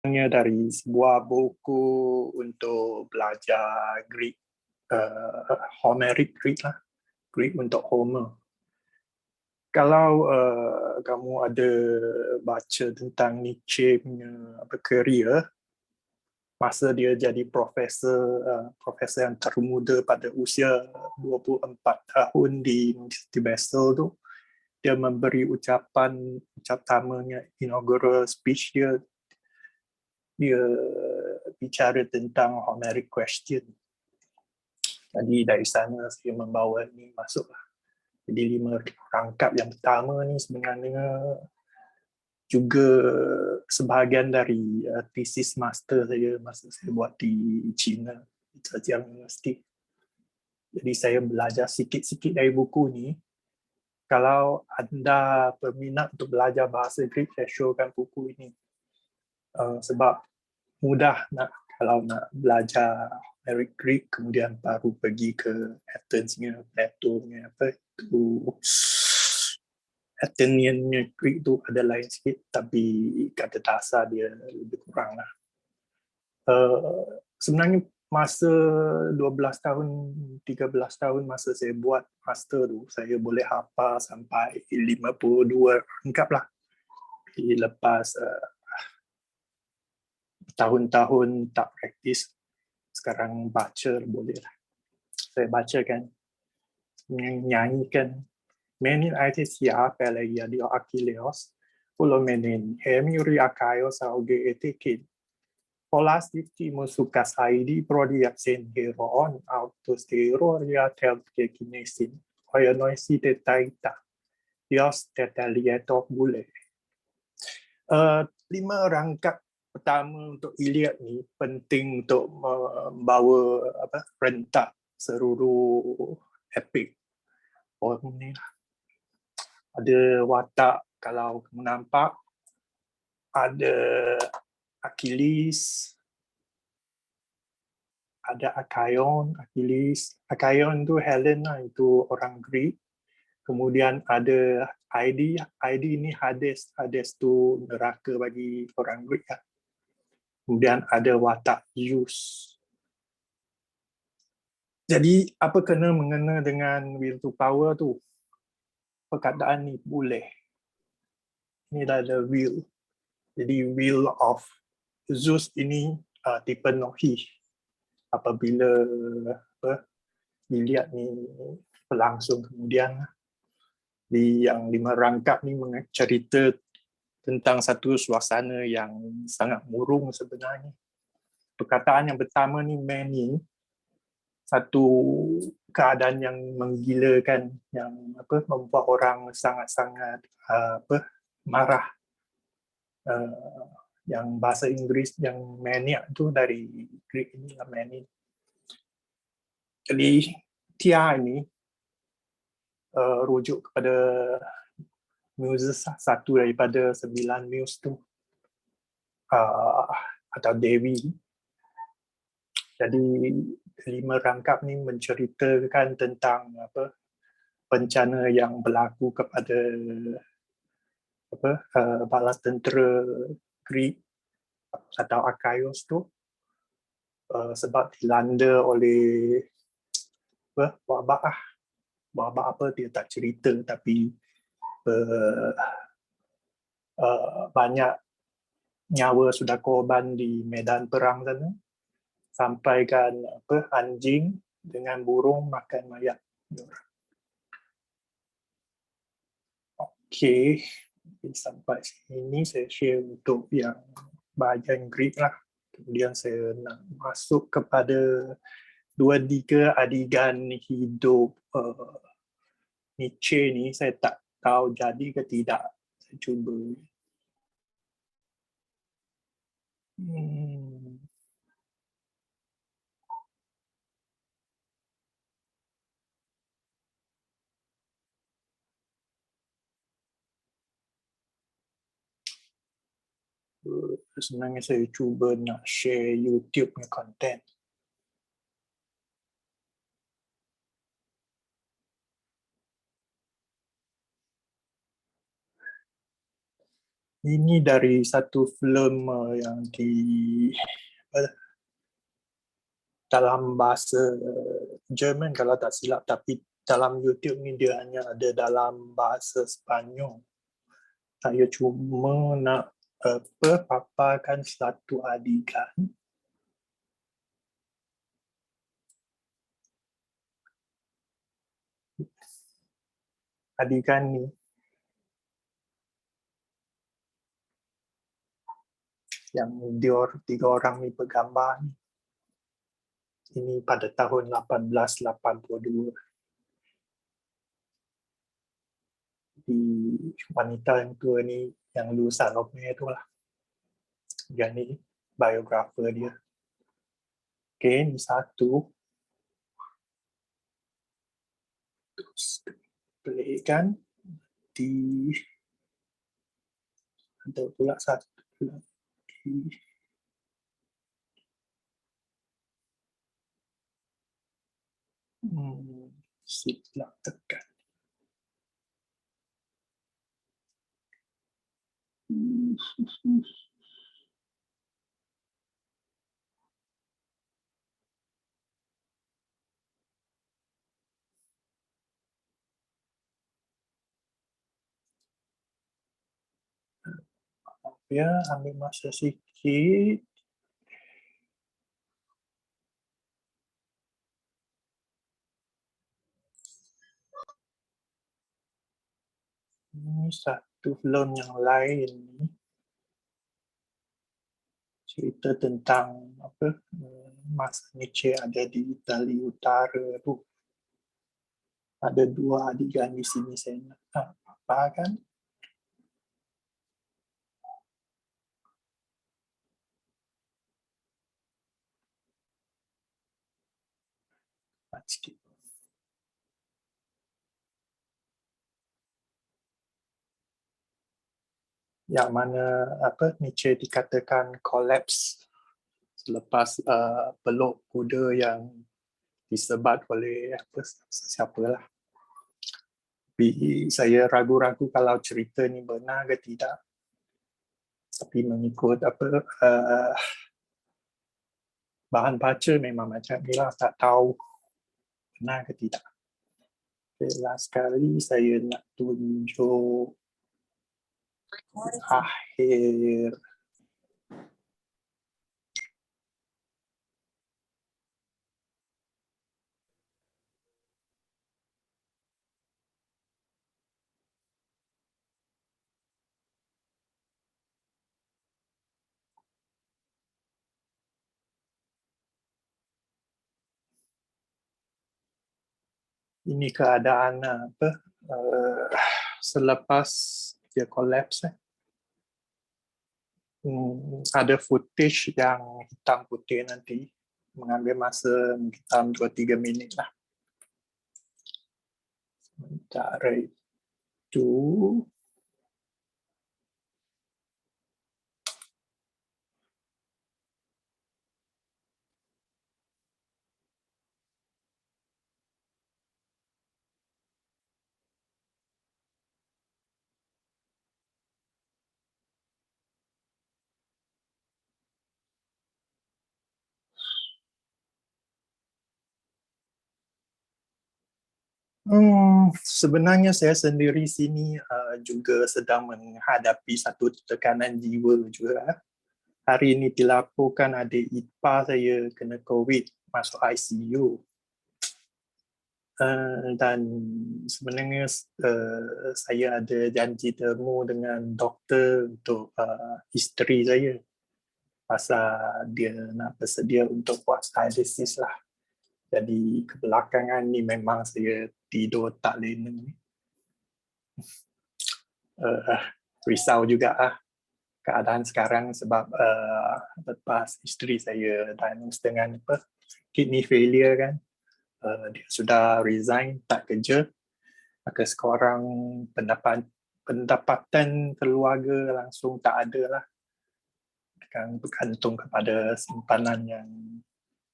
dari sebuah buku untuk belajar Greek, Homeric Greek lah, Greek untuk Homer. Kalau kamu ada baca tentang Nietzsche punya career, masa dia jadi profesor yang termuda pada usia 24 tahun di University Basel tu, dia memberi ucap tamanya, inaugural speech dia bicara tentang Homeric question. Jadi dari sana saya membawa ni masuklah. Jadi 5 rangkap yang pertama ni sebenarnya juga sebahagian dari tesis master saya masa saya buat di China, di Zhejiang University. Jadi saya belajar sikit-sikit dari buku ni. Kalau anda berminat untuk belajar bahasa Greek, saya showkan buku ini. Sebab mudah kalau nak belajar Greek, kemudian baru pergi ke Athens-nya, Plato-nya, Athenian-nya Greek tu ada lain sikit, tapi kata dasar dia lebih kurang lah. Sebenarnya masa 12 tahun, 13 tahun masa saya buat master tu, saya boleh hafal sampai 52 rangkap lah. Lepas tahun-tahun tak praktis, sekarang baca boleh lah. Saya bacakan, nyanyikan. Menin aitesia peleia di Achilleos, ulomenin hemiri akaios auge etekin. Polas dictimus sukas aidi prodiaxen heroon autos teroria telke kinesin. Oionoisi tetaita. Dios tetalieto bule. 5 rangkap pertama untuk Iliad ni penting untuk membawa rentak seluruh epik. Ni lah. Ada watak, kalau kamu nampak, ada Achilles, ada Achaion, Achilles. Achaion tu Helen lah, itu orang Greek. Kemudian ada Heidi ini Hades. Hades tu neraka bagi orang Greek lah. Kemudian ada watak Zeus. Jadi apa kena mengena dengan will to power tu? Perkataan ni boleh. Ini dah ada will. Jadi will of Zeus ini dipenuhi apabila Iliad ni berlangsung kemudian. Di yang 5 rangkap ni cerita tentang satu suasana yang sangat murung sebenarnya. Perkataan yang pertama ni many, satu keadaan yang menggilakan, yang membuat orang sangat-sangat marah. Yang bahasa Inggeris yang maniac tu dari Greek ini lah, many. Jadi Tia ini rujuk kepada Muses, satu daripada 9 muse tu, atau Dewi. Jadi 5 rangkap ni menceritakan tentang bencana yang berlaku kepada balas tentera Greek atau Achaios tu, sebab dilanda oleh wabak apa dia tak cerita, tapi banyak nyawa sudah korban di medan perang sana, sampaikan anjing dengan burung makan mayat. Okey, sampai sini saya share untuk yang bahagian Greek lah. Kemudian saya nak masuk kepada 2-3 adegan hidup Nietzsche ni. Saya tak tahu jadi ke tidak. Saya cuba. Sebenarnya saya cuba nak share YouTube punya content. Ini dari satu filem yang dalam bahasa Jerman kalau tak silap, tapi dalam YouTube ni dia hanya ada dalam bahasa Sepanyol. Saya cuma nak paparkan satu adegan. Adegan ni yang tiga orang ni bergambar ni. Ini pada tahun 1882. Di wanita yang tua ni yang lulusan Salome tu lah. Dia ni biografer dia. Okey, ni satu. Terus play kan di ada pula satu lagi. Sila tekan. Ya, ambil masa sikit. Ini satu film yang lain ni. Cerita tentang apa masa Nietzsche ada di Italia Utara tu. Ada dua adegan di sini saya nak paparkan. Sikit. Yang mana apa Nietzsche dikatakan collapse selepas peluk kuda yang disebat oleh siapalah. Tapi saya ragu-ragu kalau cerita ni benar ke tidak. Tapi mengikut apa bahan baca memang macam ni lah, tak tahu benar ke tidak. Okay, last kali saya nak tunjuk akhir ini keadaan apa selepas dia collapse. Ada footage yang hitam putih nanti, mengambil masa hitam 2-3 minit lah. Sementara itu sebenarnya saya sendiri sini juga sedang menghadapi satu tekanan jiwa juga. Hari ini dilaporkan adik ipar saya kena COVID, masuk ICU. Dan sebenarnya saya ada janji temu dengan doktor untuk isteri saya. Pasal dia nak bersedia untuk buat dialysis lah. Jadi kebelakangan ni memang saya tidur tak lena. Risau juga lah keadaan sekarang sebab lepas isteri saya diagnose dengan kidney failure kan. Dia sudah resign, tak kerja. Maka sekarang pendapatan keluarga langsung tak ada lah. Kan bergantung kepada simpanan yang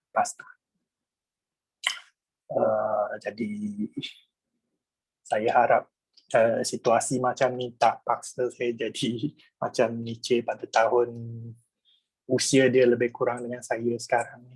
pasti. Jadi saya harap situasi macam ni tak paksa saya jadi macam Nietzsche pada tahun usia dia lebih kurang dengan saya sekarang ni.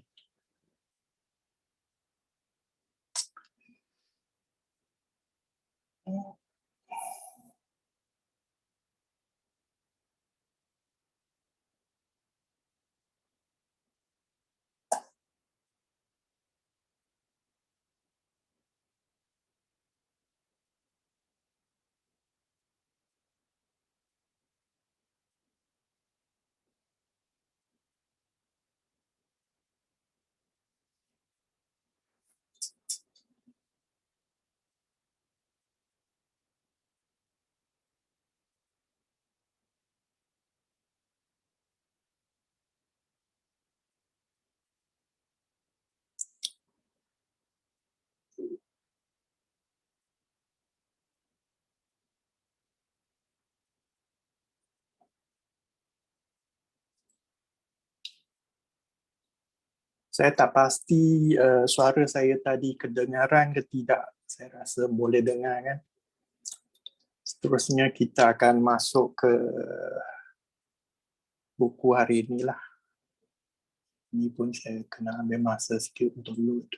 Saya tak pasti suara saya tadi kedengaran ke tidak. Saya rasa boleh dengar kan. Seterusnya kita akan masuk ke buku hari inilah. Ini pun saya kena ambil masa sikit untuk load.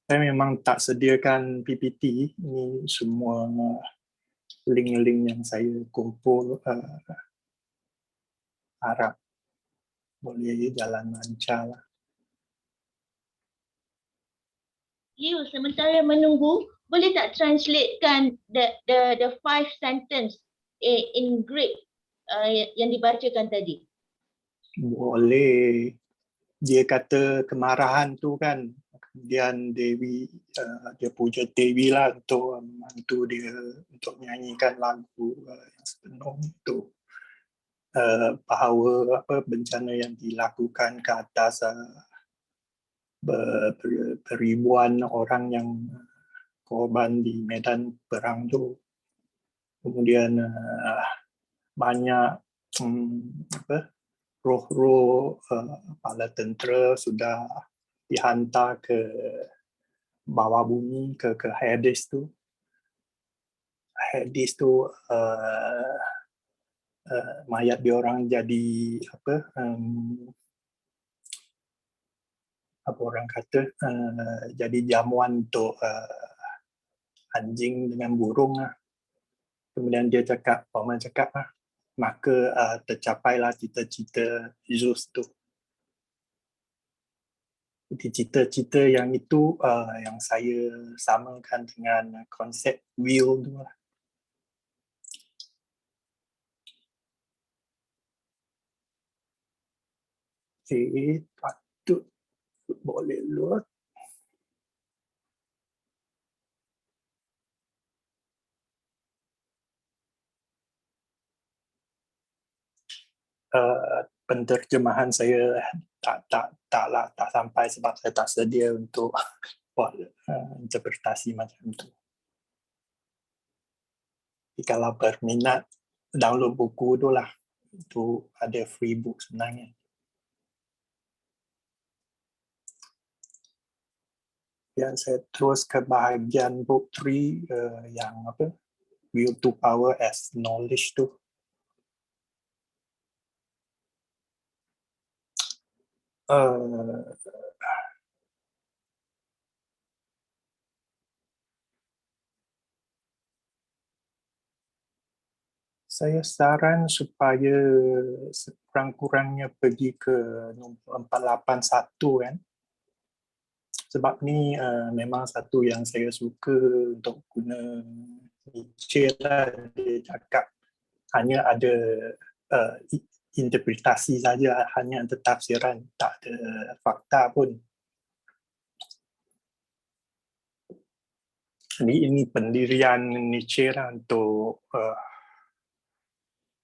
Saya memang tak sediakan PPT. Ini semua link-link yang saya kumpul. Harap boleh jalan lancar lah. You sementara menunggu, boleh tak translatekan the 5 sentence in Greek yang dibacakan tadi? Boleh. Dia kata kemarahan tu kan, kemudian Dewi, dia puja Dewi lah untuk membantu dia untuk menyanyikan lagu yang sepenuh itu. Bahawa bencana yang dilakukan ke atas beribuan orang yang korban di medan perang tu. Kemudian banyak roh-roh bala tentera sudah dihantar ke bawah bumi, ke Hades tu. Hades tu mayat diorang jadi apa orang kata jadi jamuan untuk anjing dengan burung lah. Kemudian dia cakap, Paman cakap lah, maka tercapailah cita-cita Zeus tu. Jadi cita-cita yang itu yang saya samakan dengan konsep will tu lah. Okay, patut boleh load. Penterjemahan saya tak sampai sebab saya tak sedia untuk buat interpretasi macam tu. Jadi kalau berminat download buku tu lah, itu ada free book sebenarnya. Dan saya terus ke bahagian book 3 yang Will to Power as Knowledge tu. Saya saran supaya sekurang-kurangnya pergi ke nombor 481 kan. Sebab ni memang satu yang saya suka untuk guna Nietzsche lah. Dia cakap hanya ada interpretasi saja, hanya ada tafsiran, tak ada fakta pun. Jadi ini pendirian Nietzsche lah untuk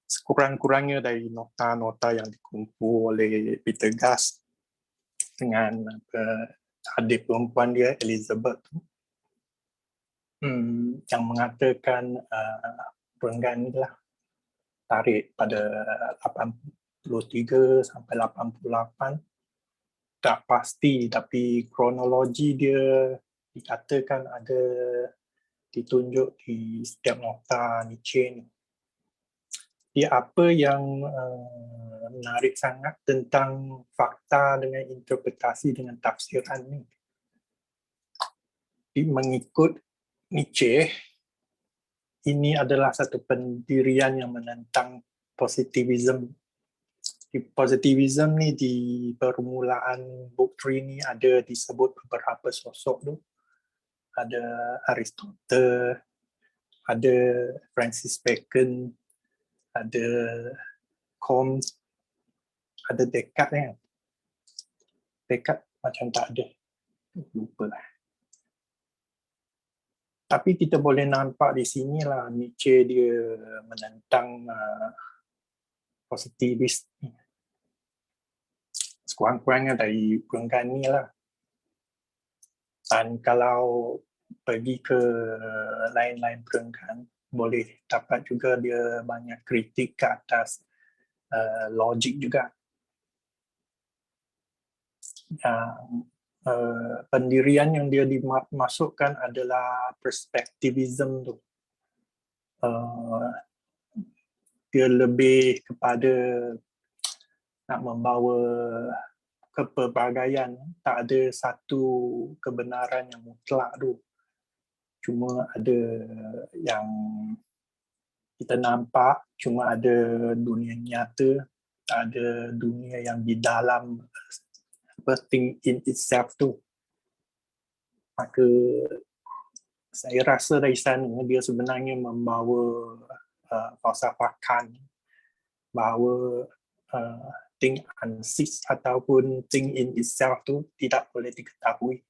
sekurang-kurangnya dari nota-nota yang dikumpul oleh Peter Gast dengan adik perempuan dia Elizabeth tu, yang mengatakan perenggan ni lah tarikh pada 83 sampai 88, tak pasti, tapi kronologi dia dikatakan ada ditunjuk di setiap nota Nietzsche ni. Dia apa yang menarik sangat tentang fakta dengan interpretasi dengan tafsiran ni. Mengikut Nietzsche, ini adalah satu pendirian yang menentang positivism. Positivism ni di permulaan book 3 ni ada disebut beberapa sosok tu. Ada Aristotle, ada Francis Bacon, ada Comte, ada Descartes kan. Descartes macam tak ada. Lupa lah. Tapi kita boleh nampak di sini lah Nietzsche dia menentang positivis ni. Sekurang-kurangnya dari perenggan ni lah. Dan kalau pergi ke lain-lain perenggan, boleh dapat juga dia banyak kritik ke atas logik juga. Pendirian yang dia dimasukkan adalah perspektivism tu. Dia lebih kepada nak membawa kepelbagaian, tak ada satu kebenaran yang mutlak tu. Cuma ada yang kita nampak, cuma ada dunia nyata, tak ada dunia yang di dalam thing in itself tu. Maka saya rasa dari sana dia sebenarnya membawa falsafah Kant bahawa thing unseen ataupun thing in itself tu tidak boleh diketahui.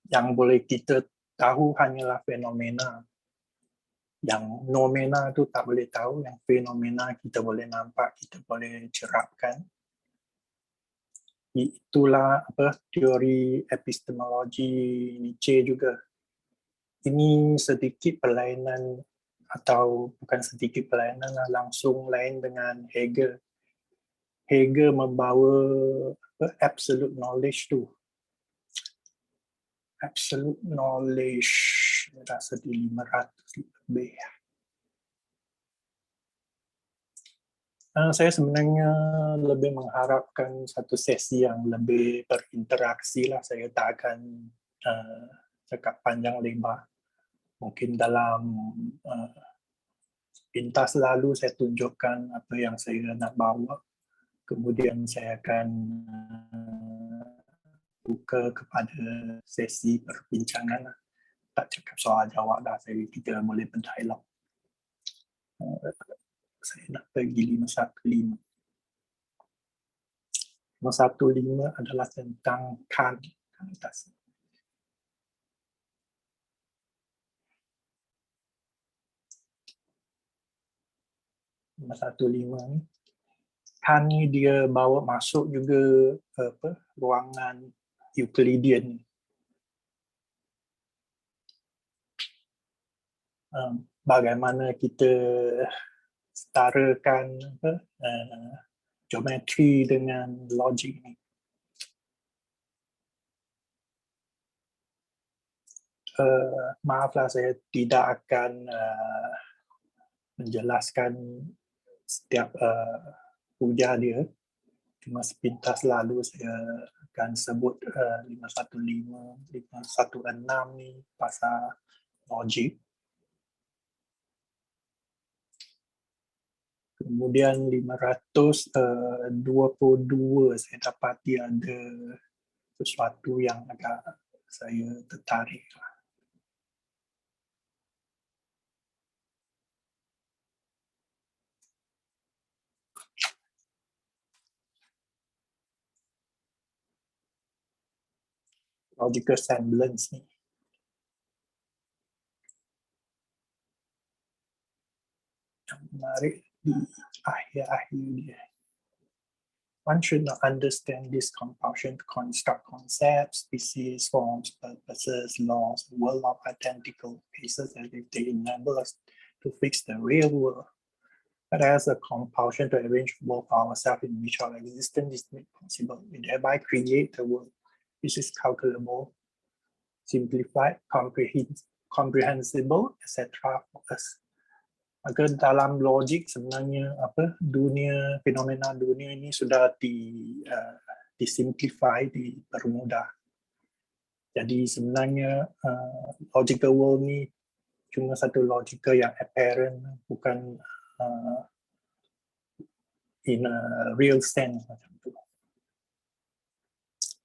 Yang boleh kita tahu hanyalah fenomena. Yang nomena tu tak boleh tahu, yang fenomena kita boleh nampak, kita boleh cerapkan. Itulah teori epistemologi Nietzsche juga. Ini sedikit perlainan atau bukan sedikit perlainan, langsung lain dengan Hegel. Hegel membawa absolute knowledge tu. Absolute knowledge, saya rasa di 500 lebih. Saya sebenarnya lebih mengharapkan satu sesi yang lebih berinteraksi lah. Saya tak akan cakap panjang lebar. Mungkin dalam pintas lalu saya tunjukkan apa yang saya nak bawa. Kemudian saya akan buka kepada sesi perbincangan. Tak cakap soal jawab dah, kita boleh berdialog. Saya nak pergi 515. 515 adalah tentang Kant. 515 ni, Kant ni dia bawa masuk juga ruangan Euclidean. Bagaimana kita setarakan geometri dengan logik ni. Maaflah saya tidak akan menjelaskan setiap hujah dia. Cuma sepintas lalu saya akan sebut 515, 516 ni pasal logik. Kemudian 522 saya dapati ada sesuatu yang agak saya tertarik. Logical semblance ni. Yang menarik di akhir-akhir dia. One should understand this compulsion to construct concepts, species, forms, purposes, laws, world of identical cases as if they enable us to fix the real world. But as a compulsion to arrange both ourselves in which our existence is made possible, we thereby create a world which is calculable, simplified, comprehensible, etc. for us. Maka dalam logik sebenarnya dunia, fenomena dunia ini sudah disimplify, dipermudah. Jadi sebenarnya logical world ni cuma satu logical yang apparent, bukan in a real sense macam tu.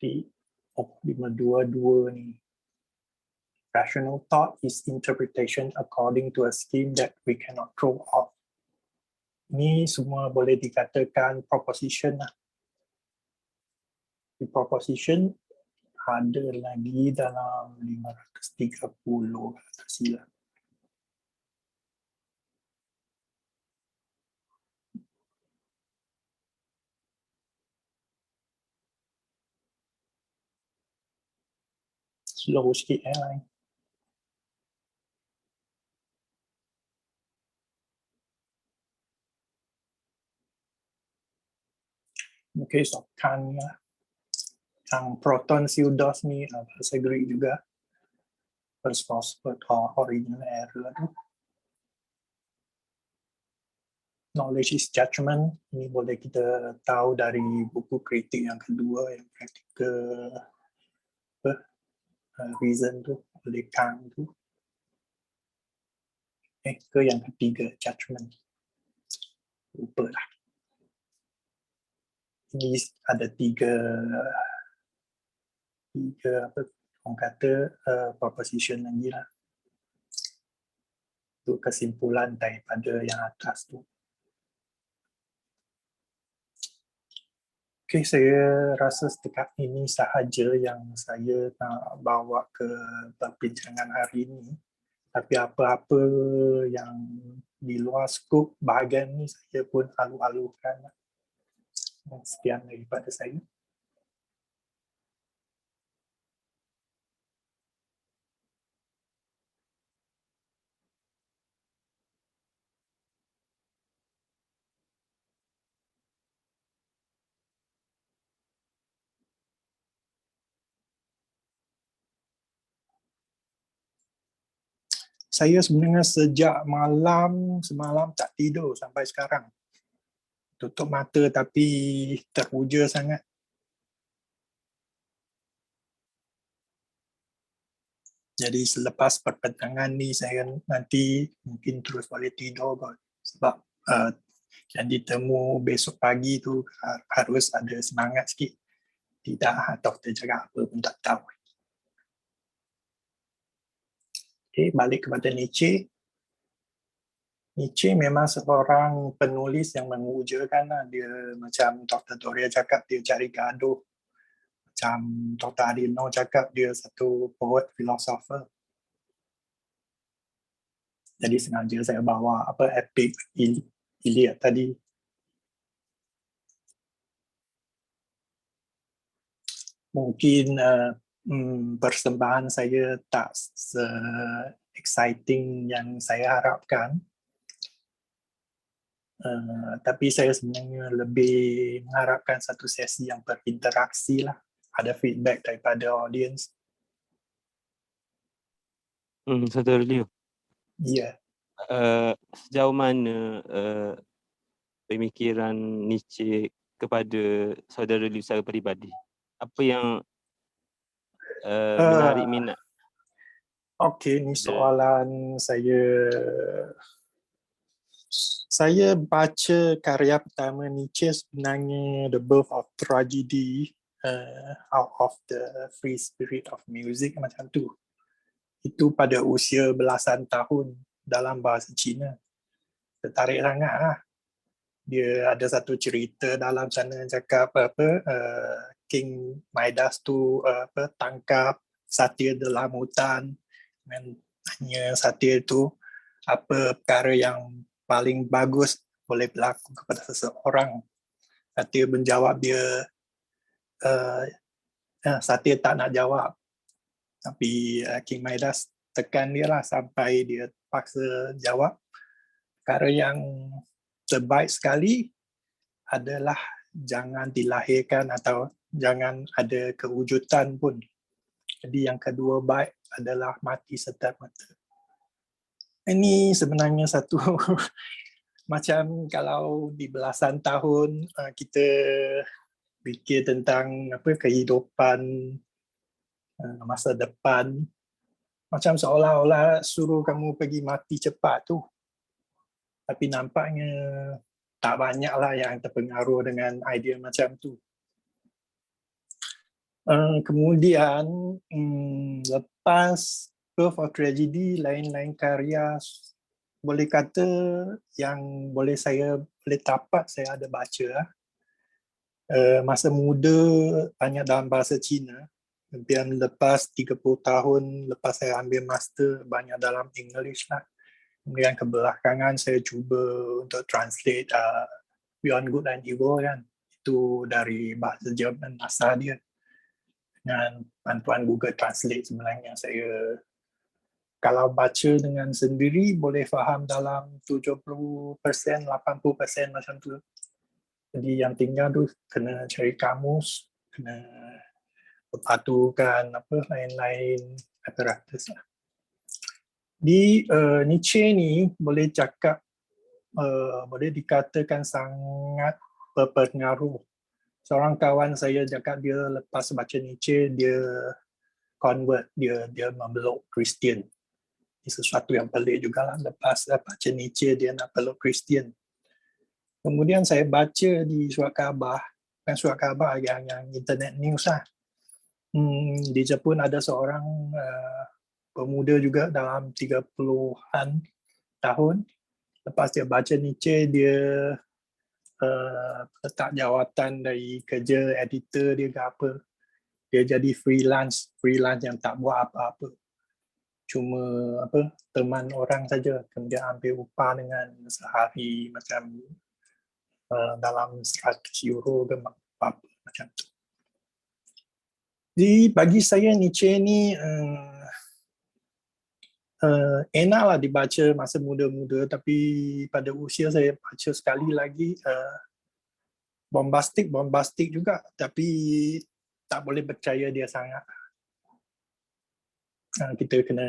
Di 522 ni, rational thought is interpretation according to a scheme that we cannot throw off. Ini semua boleh dikatakan proposition lah. Di proposition ada lagi dalam 530 tak silap. Slow sikit lain. Okay, sokan ni lah. Yang proton pseudos ni bahasa Greek juga. First postulate or original error tu. Knowledge is judgment. Ini boleh kita tahu dari buku kritik yang kedua, yang practical reason tu, oleh Kant tu. Ke yang ketiga, judgment. Lupa lah. Ini ada tiga orang kata proposition lagi lah. Itu kesimpulan daripada yang atas tu. Okay, saya rasa setakat ini sahaja yang saya nak bawa ke perbincangan hari ini. Tapi apa-apa yang di luar skop bahagian ni saya pun alu-alukan. Sekian daripada saya. Saya sebenarnya sejak semalam tak tidur sampai sekarang. Tutup mata tapi terpuja sangat. Jadi selepas perbincangan ni saya nanti mungkin terus boleh tidur kot. Sebab janji temu besok pagi tu harus ada semangat sikit. Tidak atau terjaga apa pun tak tahu. Okay, balik kepada Nietzsche. Nietzsche memang seorang penulis yang mengujakan lah. Dia macam Dr. Doria cakap dia cari gaduh. Macam Dr. Adino cakap dia satu poet filosofer. Jadi sengaja saya bawa epic Iliad tadi. Mungkin persembahan saya tak se-exciting yang saya harapkan. Tapi saya sebenarnya lebih mengharapkan satu sesi yang berinteraksi lah. Ada feedback daripada audience. Saudara Leo. Ya. Sejauh mana pemikiran Nietzsche kepada saudara Leo secara peribadi? Apa yang menarik minat? Okey, ni soalan saya baca karya pertama Nietzsche sebenarnya The Birth of Tragedy, Out of the Free Spirit of Music macam tu. Itu pada usia belasan tahun dalam bahasa Cina. Tertarik sangat lah. Dia ada satu cerita dalam sana yang cakap King Midas tu tangkap satir dalam hutan. Dan tanya satir tu apa perkara yang paling bagus boleh berlaku kepada seseorang. Satya menjawab dia, Satya tak nak jawab. Tapi King Midas tekan dia lah sampai dia paksa jawab. Perkara yang terbaik sekali adalah jangan dilahirkan atau jangan ada kewujudan pun. Jadi yang kedua baik adalah mati serta-merta. Ini sebenarnya satu macam kalau di belasan tahun kita fikir tentang kehidupan masa depan, macam seolah-olah suruh kamu pergi mati cepat tu. Tapi nampaknya tak banyaklah yang terpengaruh dengan idea macam tu. Kemudian lepas Birth of Tragedy, lain-lain karya boleh kata yang saya boleh dapat saya ada baca. Masa muda banyak dalam bahasa Cina. Kemudian lepas 30 tahun lepas saya ambil master banyak dalam English lah. Kemudian kebelakangan saya cuba untuk translate Beyond Good and Evil kan. Itu dari bahasa Jerman asal dia. Dengan bantuan Google Translate sebenarnya saya kalau baca dengan sendiri boleh faham dalam 70%, 80% macam tu. Jadi yang tinggal tu kena cari kamus, kena berpatukan lain-lain apparatus lah. Di Nietzsche ni boleh cakap boleh dikatakan sangat berpengaruh. Seorang kawan saya cakap dia lepas baca Nietzsche dia convert, dia memeluk Kristian. Ini sesuatu yang pelik jugalah, lepas baca Nietzsche dia nak peluk Kristian. Kemudian saya baca di surat khabar, bukan surat khabar yang internet news lah. Di Jepun ada seorang pemuda juga dalam 30-an tahun. Lepas dia baca Nietzsche, dia letak jawatan dari kerja editor dia ke apa. Dia jadi freelance yang tak buat apa-apa. Cuma teman orang saja. Kemudian ambil upah dengan sehari macam dalam 100 euro ke apa macam tu. Jadi bagi saya Nietzsche ni enaklah dibaca masa muda-muda, tapi pada usia saya baca sekali lagi bombastik juga, tapi tak boleh percaya dia sangat. Kita kena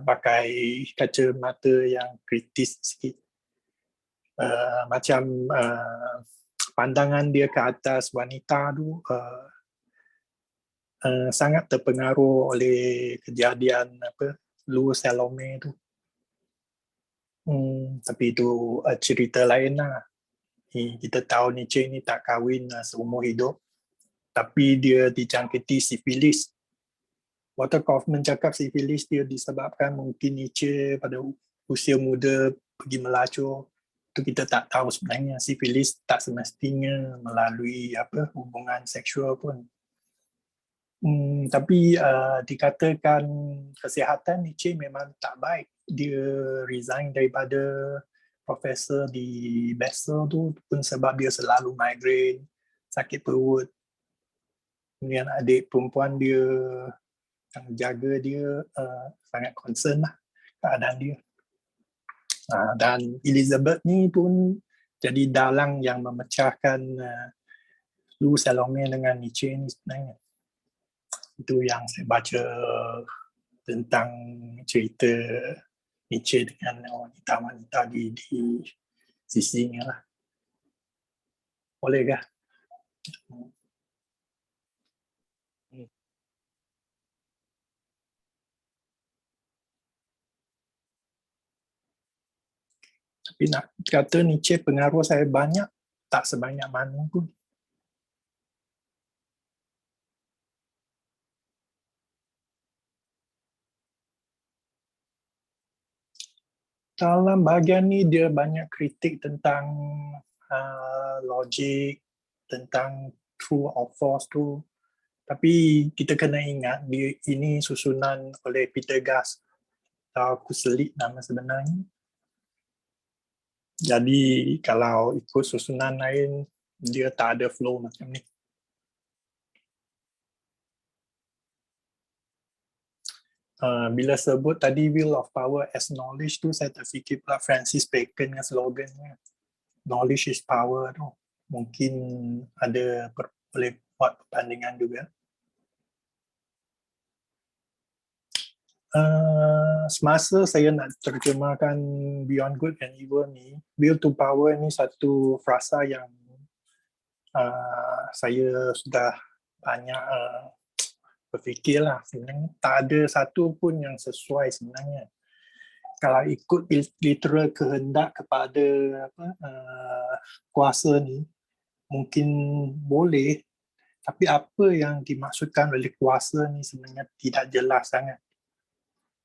pakai kacamata yang kritis sikit. Macam pandangan dia ke atas wanita tu sangat terpengaruh oleh kejadian Lu Salome tu. Tapi itu cerita lain lah. Kita tahu Nietzsche ni tak kahwin seumur hidup, tapi dia dijangkiti sifilis. Walter Kaufman cakap sifilis dia disebabkan mungkin Nietzsche pada usia muda pergi melacur. Itu kita tak tahu sebenarnya. Sifilis tak semestinya melalui hubungan seksual pun. Tapi dikatakan kesihatan Nietzsche memang tak baik. Dia resign daripada profesor di Basel tu pun sebab dia selalu migraine, sakit perut. Kemudian adik perempuan dia yang jaga dia sangat concern lah keadaan dia. Dan Elizabeth ni pun jadi dalang yang memecahkan Lu Salome dengan Nietzsche ni sebenarnya. Itu yang saya baca tentang cerita Nietzsche dengan wanita-wanita di sisinya lah. Boleh kah? Tapi nak kata Nietzsche pengaruh saya banyak, tak sebanyak mana pun. Dalam bahagian ni dia banyak kritik tentang logik, tentang true or false tu. Tapi kita kena ingat dia ini susunan oleh Peter Gas. Aku selit nama sebenarnya. Jadi kalau ikut susunan lain Dia tak ada flow macam ni. Bila sebut tadi will of power as knowledge tu, saya terfikir pula Francis Bacon dengan slogannya knowledge is power tu. Mungkin ada boleh buat perbandingan juga. Semasa saya nak terjemahkan Beyond Good and Evil ni, will to power ni satu frasa yang saya sudah banyak berfikirlah. Sebenarnya tak ada satu pun yang sesuai sebenarnya. Kalau ikut literal kehendak kepada kuasa ni, mungkin boleh, tapi apa yang dimaksudkan oleh kuasa ni sebenarnya tidak jelas sangat.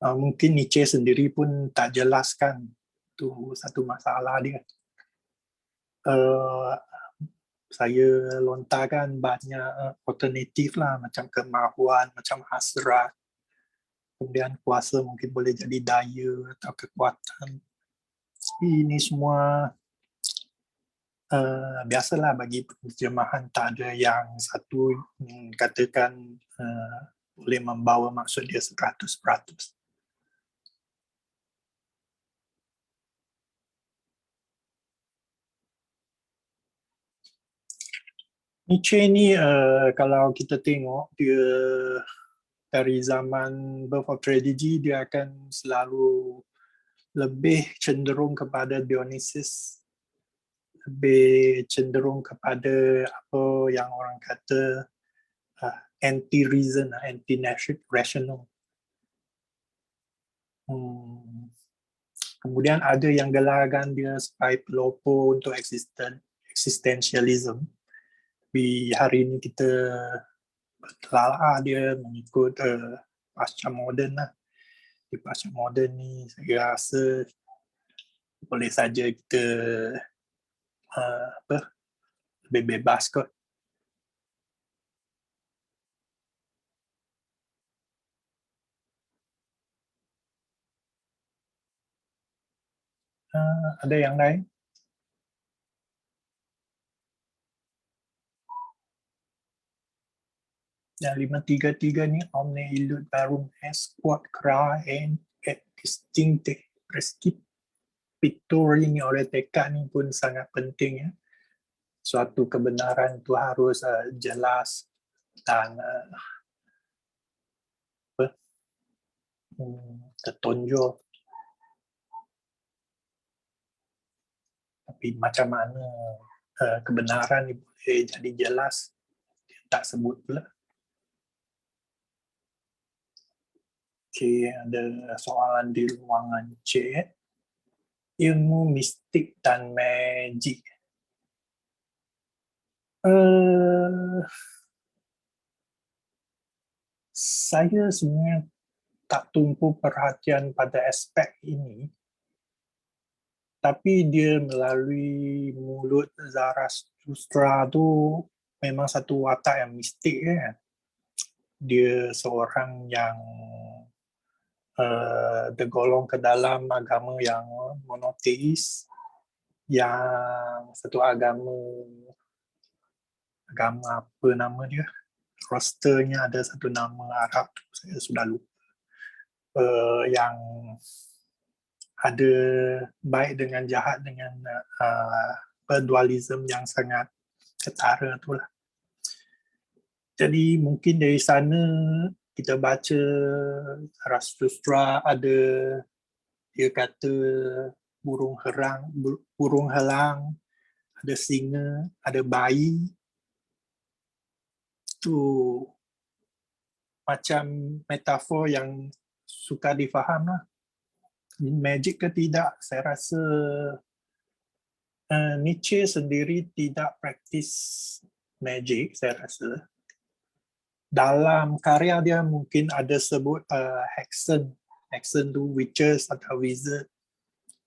Mungkin Nietzsche sendiri pun tak jelaskan, itu satu masalah dia. Saya lontarkan banyak alternatif lah, macam kemahuan, macam hasrat, kemudian kuasa mungkin boleh jadi daya atau kekuatan. Ini semua biasalah bagi penterjemahan, tak ada yang satu katakan boleh membawa maksud dia 100%. Nietzsche ni kalau kita tengok dia dari zaman Birth of Tragedy, dia akan selalu lebih cenderung kepada Dionysus, lebih cenderung kepada apa yang orang kata anti-reason, anti-rational. Kemudian ada yang gelarkan dia sebagai pelopor untuk existentialism. Di hari ini kita bertelaah dia mengikut pasca moden lah. Di pasca moden ni saya rasa boleh saja kita lebih bebas kot. Ada yang lain? Yang 533 ni omne illud verum est quod cra et distincte prescriptori ni oleh Descartes ni pun sangat penting ya. Suatu kebenaran itu harus jelas dan tertonjol. Tapi macam mana kebenaran ni boleh jadi jelas, dia tak sebut pula. Okay, ada soalan di ruangan C. Ilmu mistik dan magic. Saya sebenarnya tak tumpu perhatian pada aspek ini, tapi dia melalui mulut Zarathustra tu memang satu watak yang mistik kan. Dia seorang yang tergolong ke dalam agama yang monoteis, yang satu agama apa nama dia, rosternya ada satu nama Arab, saya sudah lupa, yang ada baik dengan jahat dengan dualism yang sangat ketara itulah. Jadi mungkin dari sana kita baca Zarathustra ada, dia kata burung helang, ada singa, ada bayi. Itu macam metafor yang suka difaham lah. Magic ke tidak, saya rasa Nietzsche sendiri tidak praktis magic, saya rasa. Dalam karya dia mungkin ada sebut hexen tu witches atau wizard,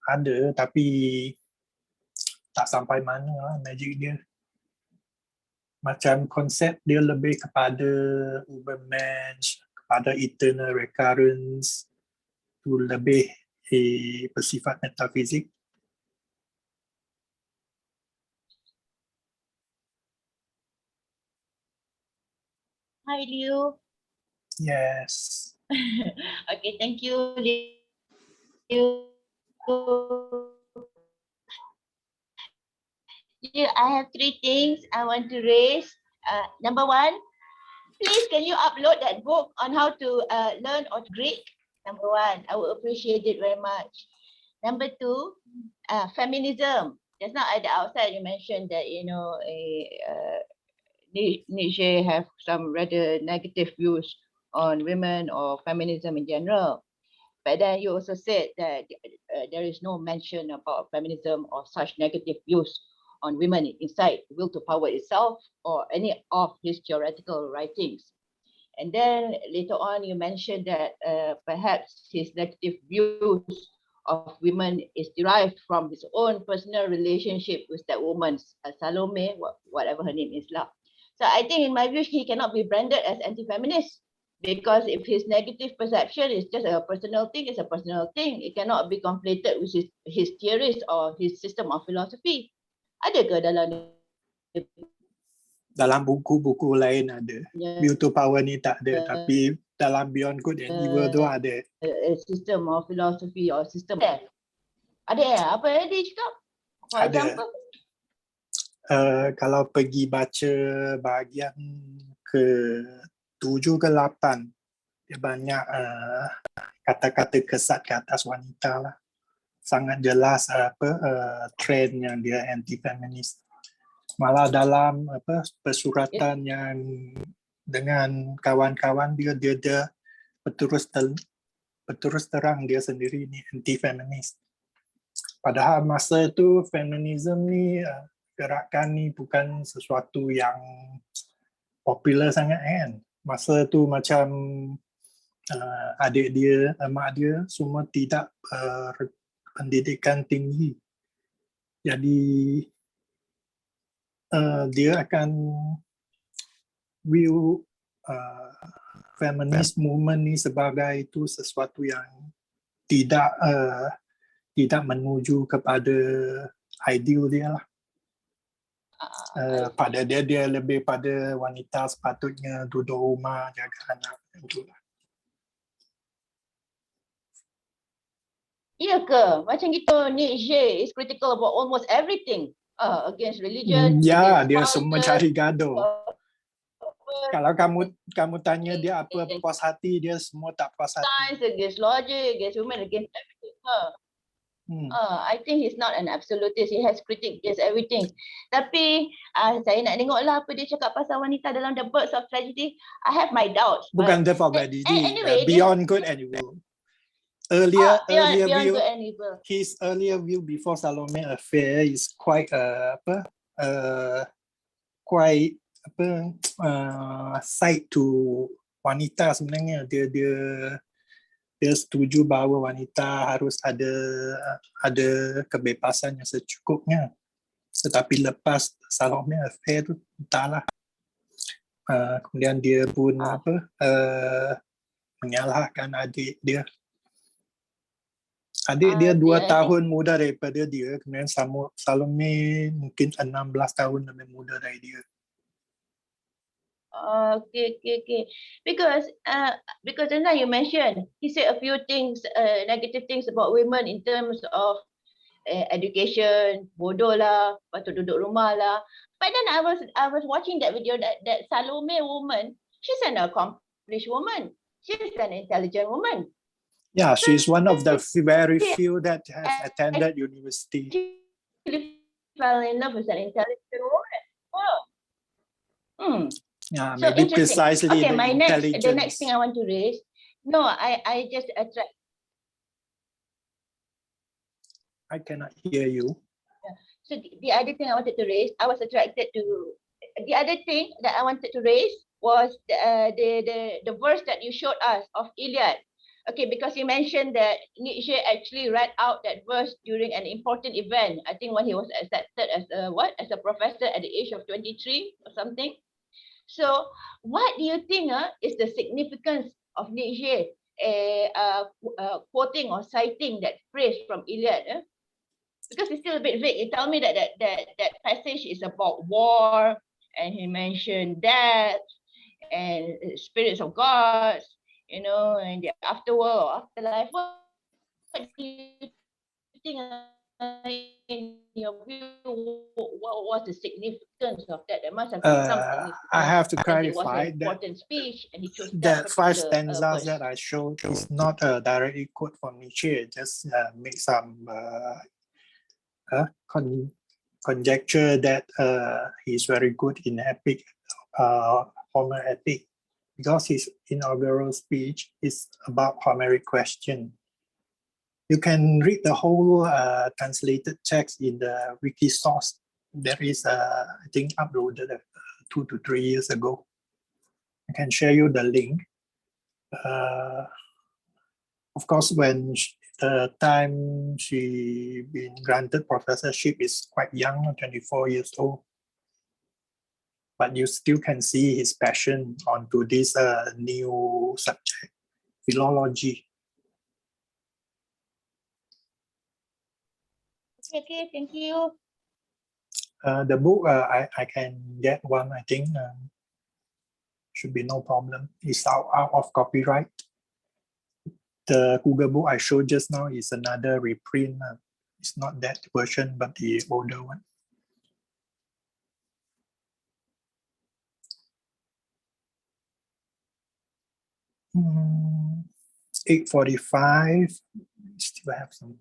ada, tapi tak sampai mana lah magic dia. Macam konsep dia lebih kepada Ubermensch, kepada eternal recurrence, tu lebih bersifat metafizik. Hi, Liu. Yes. Okay, thank you, Liu. Liu, I have 3 things I want to raise. Number 1, please can you upload that book on how to learn or Greek? Number 1, I would appreciate it very much. Number 2, feminism. Just now at the outside you mentioned that Nietzsche have some rather negative views on women or feminism in general. But then you also said that there is no mention about feminism or such negative views on women inside Will to Power itself or any of his theoretical writings. And then later on, you mentioned that perhaps his negative views of women is derived from his own personal relationship with that woman, Salome, whatever her name is. So I think in my view, he cannot be branded as anti-feminist. Because if his negative perception is just a personal thing, it's a personal thing. It cannot be conflated with his theories or his system of philosophy. Ada ke dalam buku-buku lain ada. Will to Power ni tak ada, tapi dalam Beyond Good and Evil tu ada. System of philosophy or system ada apa yang dia cakap? For Ada. example? Kalau pergi baca bahagian ke 7 ke 8, dia banyak kata-kata kesat ke atas wanita lah. Sangat jelas trend yang dia anti-feminist. Malah dalam persuratan yang dengan kawan-kawan dia berterus terang dia sendiri ni anti-feminist. Padahal masa tu feminism ni gerakan ni bukan sesuatu yang popular sangat kan. Masa tu macam adik dia, mak dia semua tidak pendidikan tinggi. Jadi dia akan view feminist movement ni sebagai itu sesuatu yang tidak menuju kepada ideal dia lah. Pada dia lebih pada wanita sepatutnya duduk rumah jaga anak itulah. Iya ke? Macam gitu Nietzsche is critical about almost everything against religion. Ya, dia semua cari gaduh. Kalau kamu tanya dia apa puas hati, dia semua tak puas hati. Science against logic, against women, against everything. I think he's not an absolutist. He has critique against everything. Tapi saya nak tengoklah apa dia cakap pasal wanita dalam The Birds of Tragedy. I have my doubts. Bukan The Birds of Tragedy. Anyway, Beyond Good and Evil. Earlier Beyond view, Good and Evil. His earlier view before Salome Affair is quite side to wanita sebenarnya. Dia setuju bahawa wanita harus ada kebebasan yang secukupnya. Tetapi lepas Salome Affair tu entahlah. Kemudian dia pun menyalahkan adik dia. Adik dia 2 tahun muda daripada dia. Kemudian Salome mungkin 16 tahun lebih muda dari dia. Okay. Because just now you mentioned, he said a few things, negative things about women in terms of education, bodoh lah, patut duduk rumah lah. But then I was watching that video that Salome woman, she's an accomplished woman. She's an intelligent woman. Yeah, she's one of the very few that has attended university. She fell in love with an intelligent woman. Yeah, so maybe precisely okay, the next thing I want to raise. No, I just attract. I cannot hear you. Yeah. So the other thing I wanted to raise, I was attracted to. The other thing that I wanted to raise was the verse that you showed us of Iliad. Okay, because you mentioned that Nietzsche actually read out that verse during an important event. I think when he was accepted as a professor at the age of 23 or something. So, what do you think is the significance of Nietzsche quoting or citing that phrase from Iliad? Because it's still a bit vague. You tell me that passage is about war, and he mentioned death, and spirits of gods, you know, and the afterworld or afterlife. What do you think, in your view, what was the significance of that? There must have been some significance. I have to It was clarify an that important speech, and he chose that that 5 particular stanzas verse. that I showed is not a directly quote from Nietzsche. Just make some conjecture that he's very good in epic, Homer epic, because his inaugural speech is about Homeric question. You can read the whole translated text in the wiki source. There is, I think, uploaded 2 to 3 years ago. I can share you the link. Of course, when the time she been granted professorship is quite young, 24 years old. But you still can see his passion onto this new subject, philology. Okay, thank you. The book, I can get one, I think. Should be no problem. It's out of copyright. The Google book I showed just now is another reprint. It's not that version, but the older one. It's 8:45. Still have some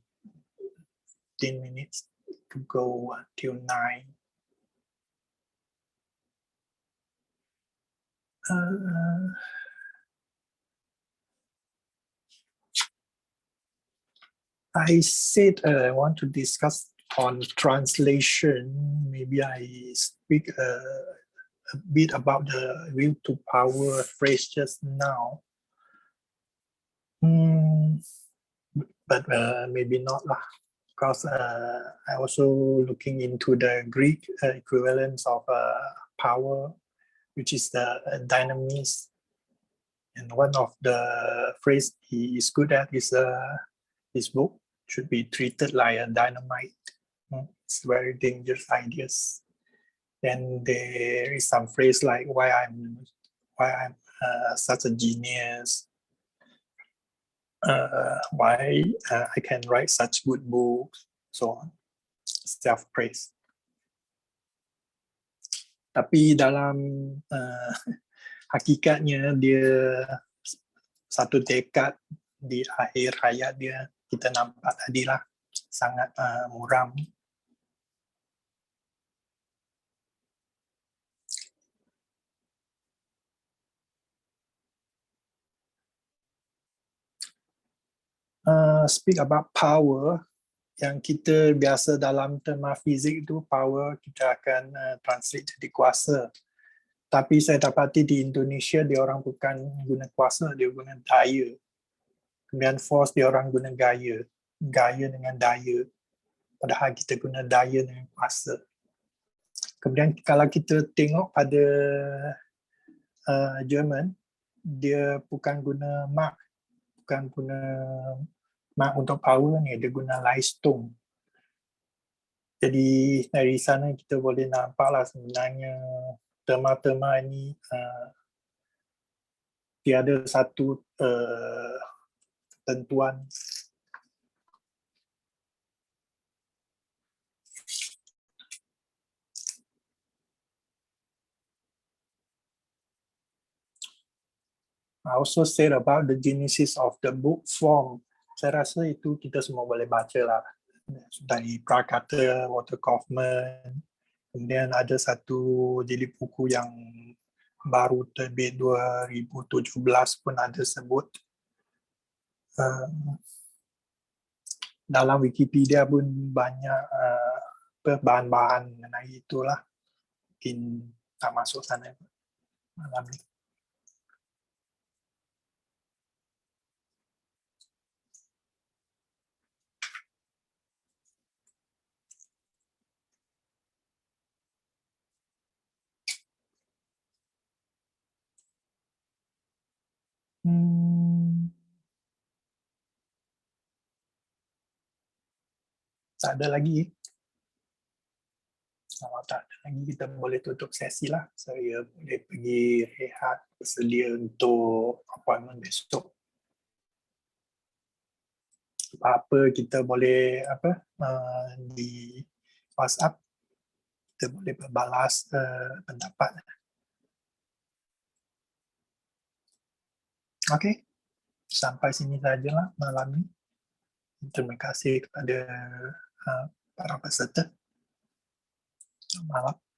10 minutes to go till 9. I said I want to discuss on translation. Maybe I speak a bit about the will to power phrase just now. But maybe not lah, because I also looking into the Greek equivalence of power, which is the dynamis. And one of the phrase he is good at is his book should be treated like a dynamite. It's very dangerous ideas. Then there is some phrase like why I'm such a genius. Why I can write such good books, so on. Self-praise. Tapi dalam hakikatnya dia satu dekad di akhir hayat dia, kita nampak tadilah sangat muram. Speak about power, yang kita biasa dalam terma fizik itu power kita akan translate jadi kuasa. Tapi saya dapati di Indonesia dia orang bukan guna kuasa, dia guna daya. Kemudian force dia orang guna gaya, gaya dengan daya. Padahal kita guna daya dengan kuasa. Kemudian kalau kita tengok pada Jerman, dia bukan guna mark, bukan guna mark untuk power ni, dia guna Leistung. Jadi dari sana kita boleh nampaklah sebenarnya terma-terma ini tiada satu ketentuan. I also said about the genesis of the book form. Saya rasa itu kita semua boleh baca lah. Dari Prakata, Walter Kaufmann. Kemudian ada satu jilid buku yang baru terbit 2017 pun ada sebut. Dalam Wikipedia pun banyak bahan-bahan mengenai itulah. Mungkin tak masuk sana malam ni. Tak ada lagi. Kalau tak ada lagi, kita boleh tutup sesi lah. Saya boleh pergi rehat, bersedia untuk appointment besok. Apa-apa kita boleh di WhatsApp, kita boleh berbalas pendapat. Okey, sampai sini sajalah malam ini. Terima kasih kepada para peserta. Selamat malam.